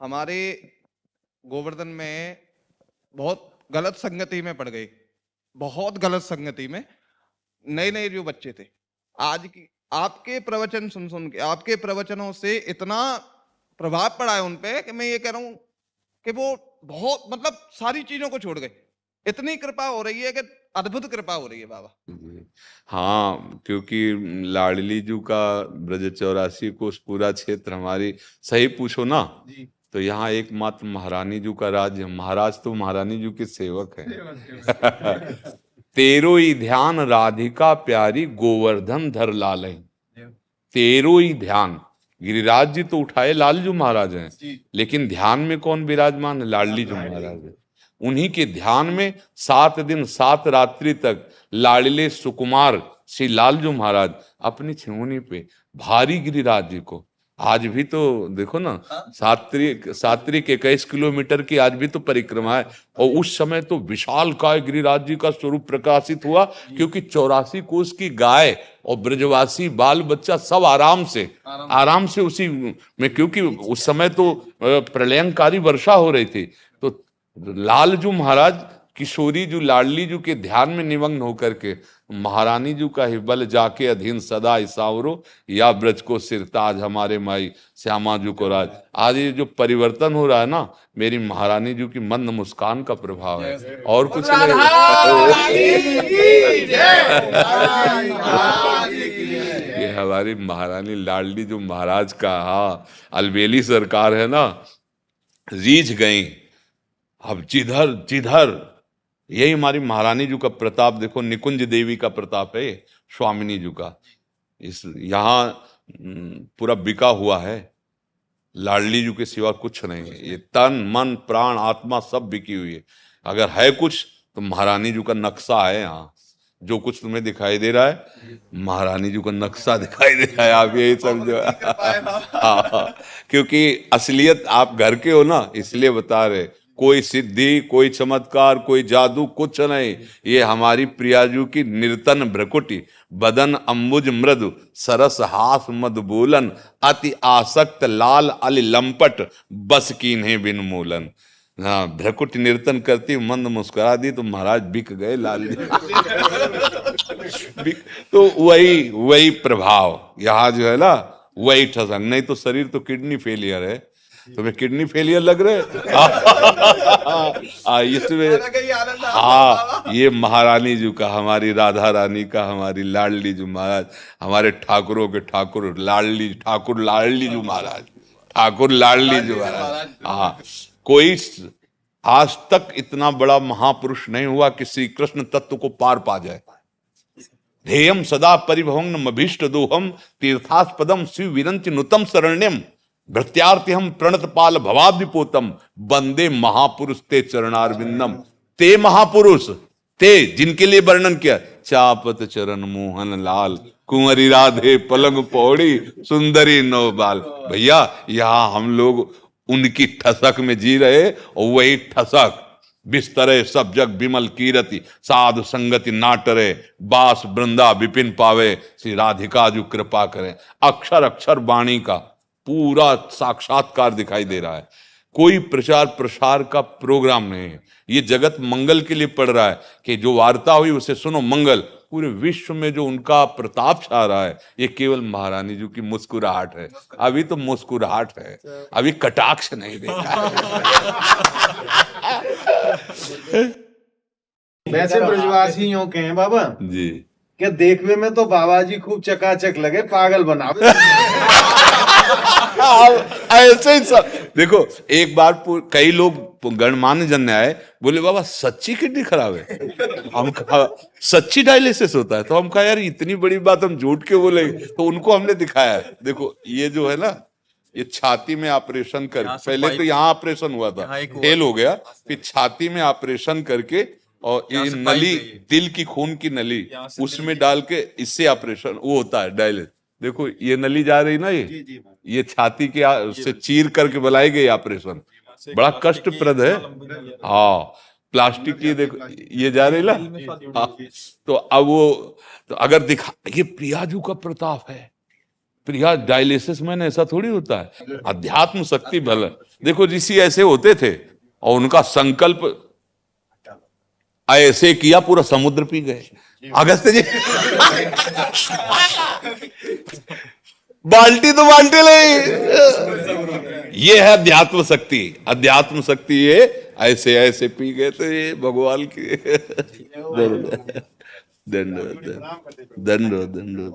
हमारे गोवर्धन में बहुत गलत संगति में पड़ गई, बहुत गलत संगति में। नए नए जो बच्चे थे, आज की आपके प्रवचन सुन सुन के, आपके प्रवचनों से इतना प्रभाव पड़ा है उन पे कि मैं ये कह रहा हूं कि वो बहुत मतलब सारी चीजों को छोड़ गए। इतनी कृपा हो रही है कि अद्भुत कृपा हो रही है बाबा। जी। हाँ, क्योंकि लाडली जू का ब्रज 84 कोस पूरा क्षेत्र हमारी, सही पूछो ना, जी तो यहाँ एकमात्र महारानी जू का राज्य, महाराज तो महारानी जू के सेवक हैं। तेरो ही ध्यान राधिका प्यारी गोवर्धन धर लाल। तेरो ही ध्यान, गिरिराज जी तो उठाए लालजू महाराज हैं, लेकिन ध्यान में कौन विराजमान है? लाडली जू महाराज है। उन्हीं के ध्यान में 7 दिन 7 रात्रि तक लाडले सुकुमार श्री लालजू महाराज अपनी छिमुनी पे भारी गिरिराज जी को, आज भी तो देखो ना, सात्रिक 21 किलोमीटर की आज भी तो परिक्रमा है। और उस समय तो विशाल काय गिरिराज जी का स्वरूप प्रकाशित हुआ, क्योंकि 84 कोस की गाय और ब्रजवासी बाल बच्चा सब आराम से उसी में, क्योंकि उस समय तो प्रलयंकारी वर्षा हो रही थी। तो लालजू महाराज किशोरी जू लाडली जू के ध्यान में निमग्न होकर के महारानी जू का ही बल जाके अधीन सदा इसावरो, या ब्रज को सिरताज हमारे माई श्यामा जू को राज। आज ये जो परिवर्तन हो रहा है ना, मेरी महारानी जू की मंद मुस्कान का प्रभाव है, और कुछ नहीं। ये हमारी महारानी लाडली जू महाराज का, हाँ, अलबेली सरकार है ना, रीझ गई। अब जिधर जिधर यही हमारी महारानी जी का प्रताप देखो, निकुंज देवी का प्रताप है, स्वामिनी जी का। इस यहाँ पूरा बिका हुआ है, लाडली जी के सिवा कुछ नहीं है। ये तन मन प्राण आत्मा सब बिकी हुई है। अगर है कुछ तो महारानी जी का नक्शा है यहाँ। जो कुछ तुम्हें दिखाई दे रहा है, महारानी जी का नक्शा दिखाई दे रहा है, आप यही समझो। हाँ, क्योंकि असलियत आप घर के हो ना, इसलिए बता रहे। कोई सिद्धि, कोई चमत्कार, कोई जादू कुछ नहीं। ये हमारी प्रियाजू की निर्तन भ्रकुटी, बदन अम्बुज मृदु, सरस हास मद बोलन, अति आसक्त लाल अली लंपट, बस कीन्हे बिन मूलन। हाँ, भ्रकुटी निर्तन करती, मंद मुस्कुरा दी तो महाराज बिक गए लाल। तो वही प्रभाव यहाँ जो है ना, वही ठसक। नहीं तो शरीर तो किडनी फेलियर है। तुम्हें किडनी फेलियर लग रहे? इसमें हाँ, ये महारानी जी का, हमारी राधा रानी का, हमारी लाडली जी महाराज, हमारे ठाकुरों के ठाकुर ठाकुर लाडली जी महाराज, ठाकुर लाडली जी महाराज। हाँ, कोई आज तक इतना बड़ा महापुरुष नहीं हुआ कि श्री कृष्ण तत्व को पार पा जाए। ध्येयम सदा परिभवम अभीष्ट दोहम, तीर्थास्पदम शिव विरंच नुतम शरण्यम, भृत्यार्थि हम प्रणत पाल भवाब्धिपोतम, वंदे महापुरुष ते चरणारविंदम। ते महापुरुष, ते जिनके लिए वर्णन किया, चापत चरण मोहन लाल, कुंवरी राधे पलंग पौड़ी, सुंदरी नौ बाल। भैया, यहाँ हम लोग उनकी ठसक में जी रहे, और वही ठसक बिस्तरे सब जग विमल कीरति, साधु संगति नाटरे, बास वृंदा विपिन पावे, श्री राधिका जो कृपा करें। अक्षर अक्षर वाणी का पूरा साक्षात्कार दिखाई दे रहा है। कोई प्रचार प्रसार का प्रोग्राम नहीं है। ये जगत मंगल के लिए पड़ रहा है कि जो वार्ता हुई उसे सुनो मंगल। पूरे विश्व में जो उनका प्रताप छा रहा है, ये केवल महारानी जी की मुस्कुराहट है। अभी तो मुस्कुराहट है, अभी कटाक्ष नहीं देखा है। वैसे ब्रजवासी यूं कहे बाबा जी, क्या देखने में तो बाबा जी खूब चकाचक लगे, पागल बना। ऐसे ही सब देखो। एक बार कई लोग गणमान्य जन आए, बोले बाबा सच्ची किडनी खराब है। हम कहा सच्ची डायलिसिस होता है? तो हम कहा यार इतनी बड़ी बात हम झूठ के बोले। तो उनको हमने दिखाया, देखो ये जो है ना, ये छाती में ऑपरेशन कर, पहले तो यहाँ ऑपरेशन हुआ था, फेल हो गया, फिर छाती में ऑपरेशन करके, और ये नली, दिल की खून की नली, उसमें डाल के इससे ऑपरेशन वो होता है डायलिसिस। देखो ये नली जा रही ना, ये छाती के से चीर करके बनाई गई ऑपरेशन, बड़ा कष्टप्रद है। हाँ, प्लास्टिक की देखो ये जा रही ना। हाँ, तो अब वो तो अगर दिखा, ये प्रियाजू का प्रताप है। प्रिया डायलिसिस में ऐसा थोड़ी होता है। अध्यात्म शक्ति बल, देखो ऋषि ऐसे होते थे और उनका संकल्प ऐसे किया पूरा समुद्र पी गए। अगस्त्य जी बाल्टी तो बाल्टी नहीं, ये है अध्यात्म शक्ति। अध्यात्म शक्ति ये ऐसे ऐसे पी गए तो ये भगवान की दंड दंड दंड दंड।